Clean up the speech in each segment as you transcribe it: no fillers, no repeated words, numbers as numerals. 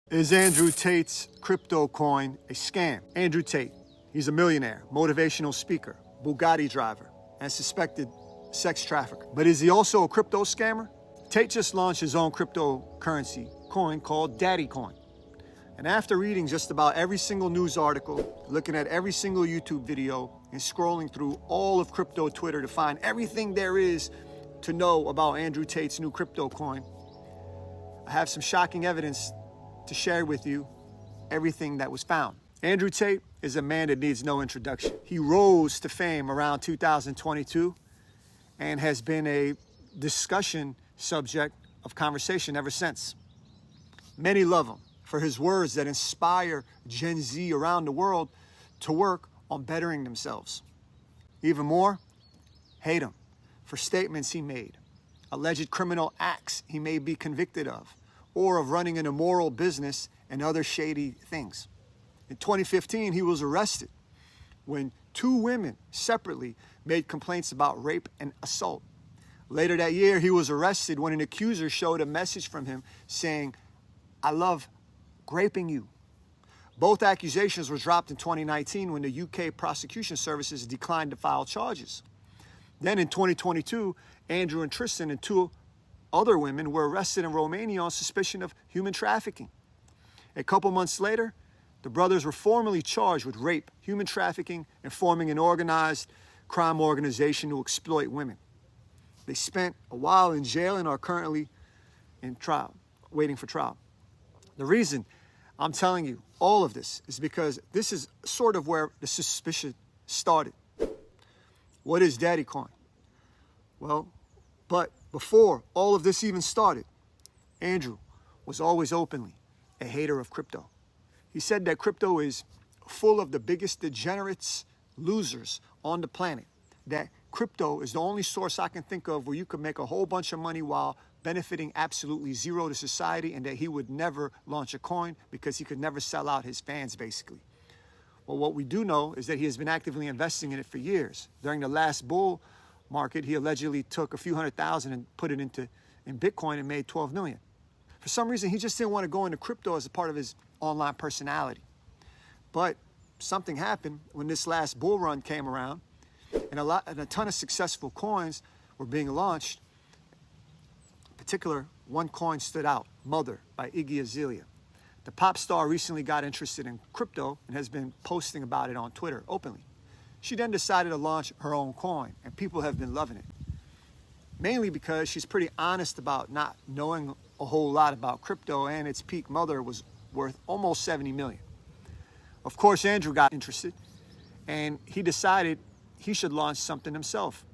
Is Andrew Tate's crypto coin a scam? Andrew Tate, he's a millionaire, motivational speaker, Bugatti driver, and suspected sex trafficker. But is he also a crypto scammer? Tate just launched his own cryptocurrency coin called Daddy Coin. And after reading just about every single news article, looking at every single YouTube video, and scrolling through all of crypto Twitter to find everything there is to know about Andrew Tate's new crypto coin, I have some shocking evidence to share with you everything that was found. Andrew Tate is a man that needs no introduction. He rose to fame around 2022 and has been a discussion subject of conversation ever since. Many love him for his words that inspire Gen Z around the world to work on bettering themselves. Even more, hate him for statements he made, alleged criminal acts he may be convicted of, or of running an immoral business and other shady things. In 2015, he was arrested when two women separately made complaints about rape and assault. Later that year, he was arrested when an accuser showed a message from him saying, "I love graping you." Both accusations were dropped in 2019 when the UK prosecution services declined to file charges. Then in 2022, Andrew and Tristan and two other women were arrested in Romania on suspicion of human trafficking. A couple months later, the brothers were formally charged with rape, human trafficking, and forming an organized crime organization to exploit women. They spent a while in jail and are currently in trial, waiting for trial. The reason I'm telling you all of this is because this is sort of where the suspicion started. What is Daddy Coin? Well, but before all of this even started, Andrew was always openly a hater of crypto. He said that crypto is full of the biggest degenerates, losers on the planet. That crypto is the only source I can think of where you could make a whole bunch of money while benefiting absolutely zero to society, and that he would never launch a coin because he could never sell out his fans, basically. Well, what we do know is that he has been actively investing in it for years. During the last bull market, he allegedly took a few $100,000 and put it in Bitcoin and made 12 million. For some reason, he just didn't want to go into crypto as a part of his online personality. But something happened when this last bull run came around, and a ton of successful coins were being launched. In particular, one coin stood out, Mother by Iggy Azalea. The pop star recently got interested in crypto and has been posting about it on Twitter openly. She then decided to launch her own coin, and people have been loving it. Mainly because she's pretty honest about not knowing a whole lot about crypto, and its peak Mother was worth almost 70 million. Of course, Andrew got interested, and he decided he should launch something himself.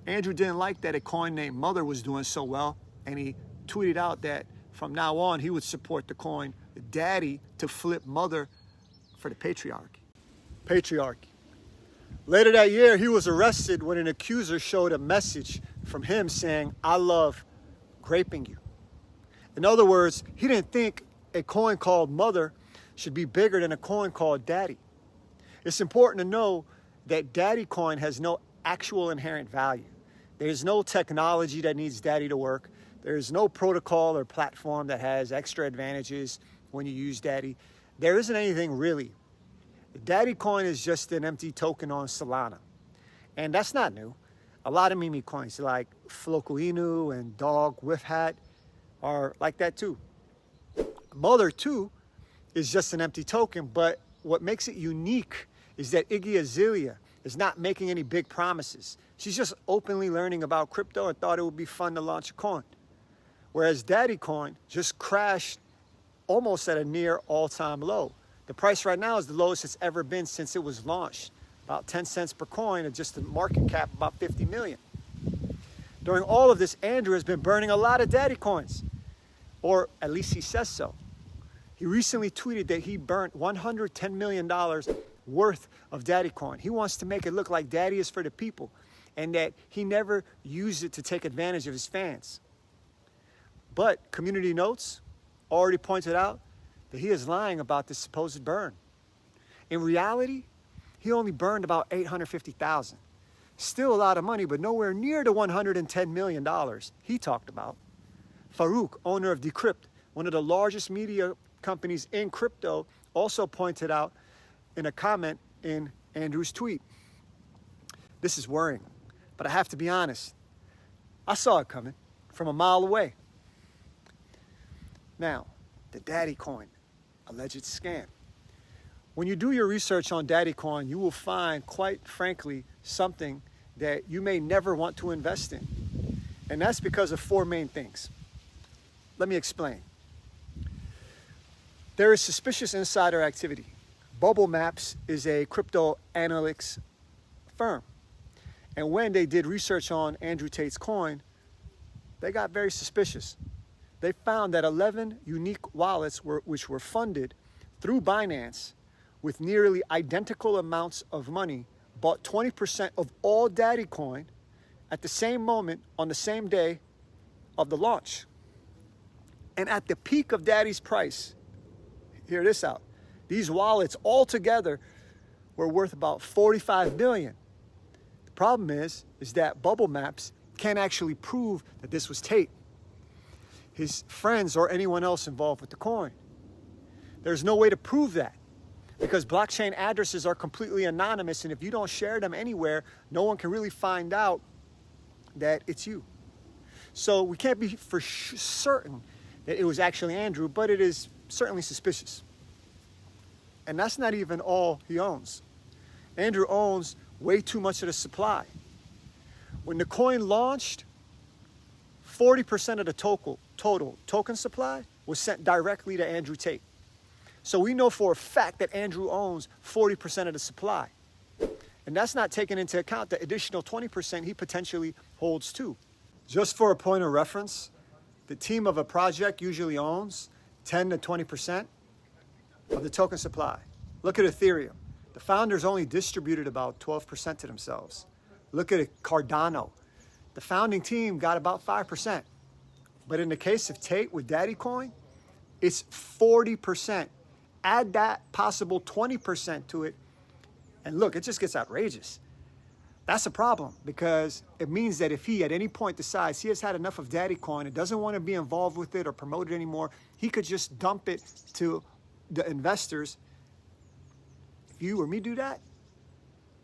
Andrew didn't like that a coin named Mother was doing so well, and he tweeted out that from now on, he would support the coin Daddy to flip Mother for the patriarchy. Later that year, he was arrested when an accuser showed a message from him saying, "I love graping you." In other words, he didn't think a coin called Mother should be bigger than a coin called Daddy. It's important to know that Daddy Coin has no actual inherent value. There's no technology that needs Daddy to work. There's no protocol or platform that has extra advantages when you use Daddy. There isn't anything really. Daddy Coin is just an empty token on Solana. And that's not new. A lot of meme coins like Floco Inu and Dog With Hat are like that too. Mother too is just an empty token, but what makes it unique is that Iggy Azalea is not making any big promises. She's just openly learning about crypto and thought it would be fun to launch a coin. Whereas Daddy Coin just crashed almost at a near all-time low. The price right now is the lowest it's ever been since it was launched. About 10 cents per coin and just a market cap about 50 million. During all of this, Andrew has been burning a lot of Daddy Coins, or at least he says so. He recently tweeted that he burnt $110 million worth of Daddy Coin. He wants to make it look like Daddy is for the people and that he never used it to take advantage of his fans. But Community Notes already pointed out that he is lying about this supposed burn. In reality, he only burned about $850,000. Still a lot of money, but nowhere near the $110 million he talked about. Farouk, owner of Decrypt, one of the largest media companies in crypto also pointed out in a comment in Andrew's tweet. This is worrying, but I have to be honest. I saw it coming from a mile away. Now, the Daddy Coin, alleged scam. When you do your research on Daddy Coin, you will find, quite frankly, something that you may never want to invest in. And that's because of four main things. Let me explain. There is suspicious insider activity. Bubble Maps is a crypto analytics firm. And when they did research on Andrew Tate's coin, they got very suspicious. They found that 11 unique wallets which were funded through Binance with nearly identical amounts of money bought 20% of all Daddy Coin at the same moment on the same day of the launch. And at the peak of Daddy's price, hear this out, these wallets altogether were worth about $45 billion. The problem is that Bubble Maps can't actually prove that this was Tate, his friends, or anyone else involved with the coin. There's no way to prove that because blockchain addresses are completely anonymous, and if you don't share them anywhere, no one can really find out that it's you. So we can't be for certain that it was actually Andrew, but it is certainly suspicious. And that's not even all he owns. Andrew owns way too much of the supply. When the coin launched, 40% of the total token supply was sent directly to Andrew Tate. So we know for a fact that Andrew owns 40% of the supply. And that's not taking into account the additional 20% he potentially holds too. Just for a point of reference, the team of a project usually owns 10 to 20% of the token supply. Look at Ethereum. The founders only distributed about 12% to themselves. Look at Cardano. The founding team got about 5%. But in the case of Tate with Daddy Coin, it's 40%. Add that possible 20% to it, and look, it just gets outrageous. That's a problem because it means that if he at any point decides he has had enough of Daddy Coin and doesn't want to be involved with it or promote it anymore, he could just dump it to the investors. If you or me do that,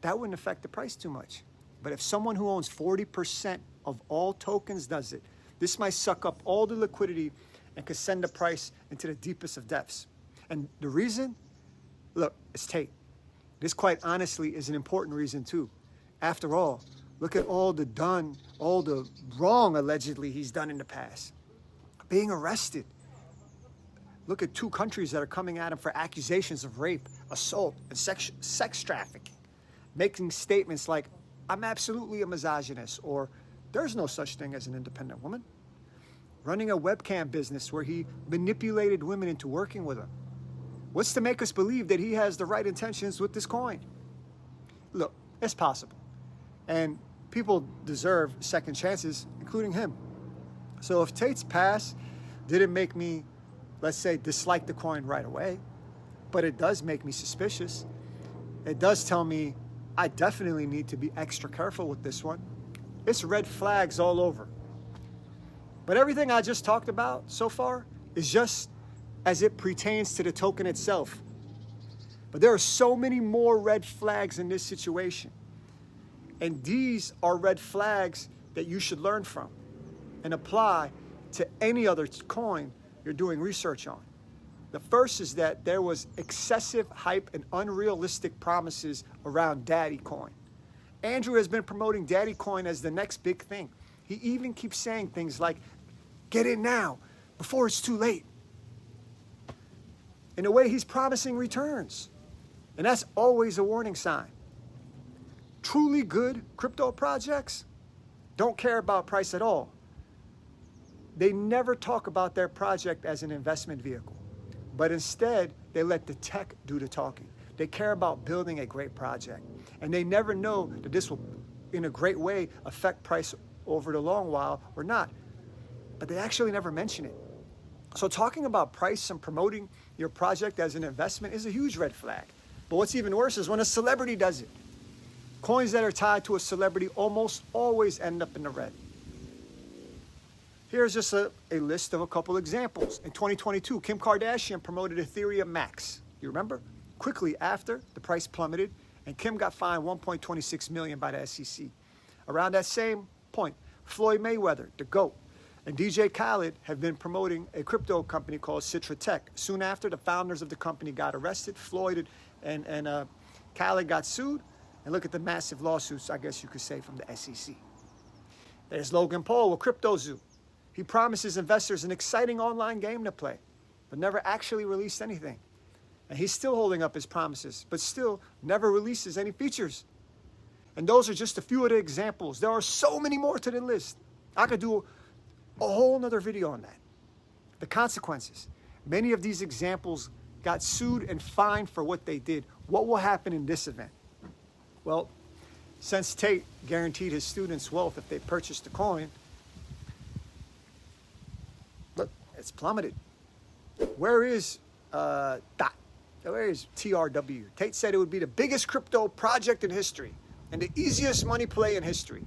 that wouldn't affect the price too much. But if someone who owns 40% of all tokens does it, this might suck up all the liquidity and could send the price into the deepest of depths. And the reason, look, it's Tate. This quite honestly is an important reason too. After all, look at all the wrong allegedly he's done in the past. Being arrested. Look at 2 countries that are coming at him for accusations of rape, assault, and sex trafficking. Making statements like, I'm absolutely a misogynist, or there's no such thing as an independent woman. Running a webcam business where he manipulated women into working with him. What's to make us believe that he has the right intentions with this coin? Look, it's possible. And people deserve second chances, including him. So if Tate's past didn't make me, let's say, dislike the coin right away, but it does make me suspicious. It does tell me I definitely need to be extra careful with this one. It's red flags all over. But everything I just talked about so far is just as it pertains to the token itself. But there are so many more red flags in this situation. And these are red flags that you should learn from and apply to any other coin you're doing research on. The first is that there was excessive hype and unrealistic promises around Daddy Coin. Andrew has been promoting Daddy Coin as the next big thing. He even keeps saying things like, get in now, before it's too late. In a way, he's promising returns. And that's always a warning sign. Truly good crypto projects don't care about price at all. They never talk about their project as an investment vehicle, but instead they let the tech do the talking. They care about building a great project, and they never know that this will, in a great way, affect price over the long while or not. But they actually never mention it. So talking about price and promoting your project as an investment is a huge red flag. But what's even worse is when a celebrity does it. Coins that are tied to a celebrity almost always end up in the red. Here's just a list of a couple examples. In 2022, Kim Kardashian promoted Ethereum Max. You remember? Quickly after, the price plummeted, and Kim got fined $1.26 million by the SEC. Around that same point, Floyd Mayweather, the GOAT, and DJ Khaled have been promoting a crypto company called Citra Tech. Soon after, the founders of the company got arrested. Floyd and Khaled got sued. And look at the massive lawsuits, I guess you could say, from the SEC. There's Logan Paul with CryptoZoo. He promises investors an exciting online game to play, but never actually released anything. And he's still holding up his promises, but still never releases any features. And those are just a few of the examples. There are so many more to the list. I could do a whole nother video on that. The consequences. Many of these examples got sued and fined for what they did. What will happen in this event? Well, since Tate guaranteed his students wealth if they purchased the coin, look, it's plummeted. Where is DOT? Where is TRW? Tate said it would be the biggest crypto project in history and the easiest money play in history.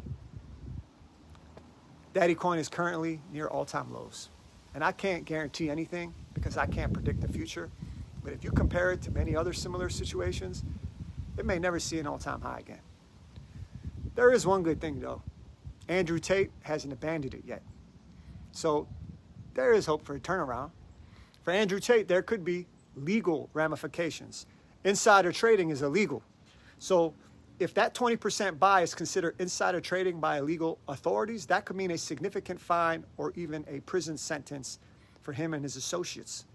Daddy Coin is currently near all-time lows. And I can't guarantee anything because I can't predict the future. But if you compare it to many other similar situations, it may never see an all-time high again. There is one good thing, though. Andrew Tate hasn't abandoned it yet. So there is hope for a turnaround. For Andrew Tate, there could be legal ramifications. Insider trading is illegal. So if that 20% buy is considered insider trading by illegal authorities, that could mean a significant fine or even a prison sentence for him and his associates.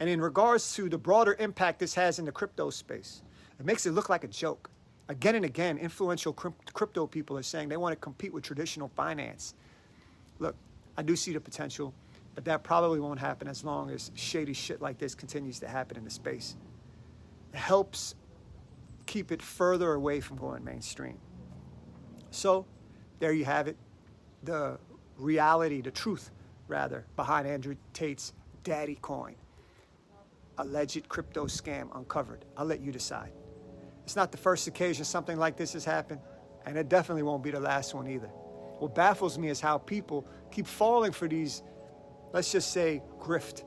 And in regards to the broader impact this has in the crypto space, it makes it look like a joke. Again and again, influential crypto people are saying they want to compete with traditional finance. Look, I do see the potential, but that probably won't happen as long as shady shit like this continues to happen in the space. It helps keep it further away from going mainstream. So there you have it. The reality, the truth, rather, behind Andrew Tate's Daddy Coin. Alleged crypto scam uncovered. I'll let you decide. It's not the first occasion something like this has happened, and it definitely won't be the last one either. What baffles me is how people keep falling for these, let's just say, grift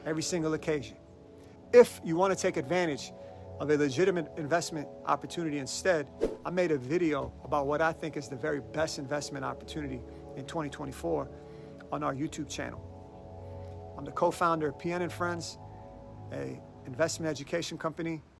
every single occasion. If you want to take advantage of a legitimate investment opportunity instead, I made a video about what I think is the very best investment opportunity in 2024 on our YouTube channel. I'm the co-founder of PN & Friends, a investment education company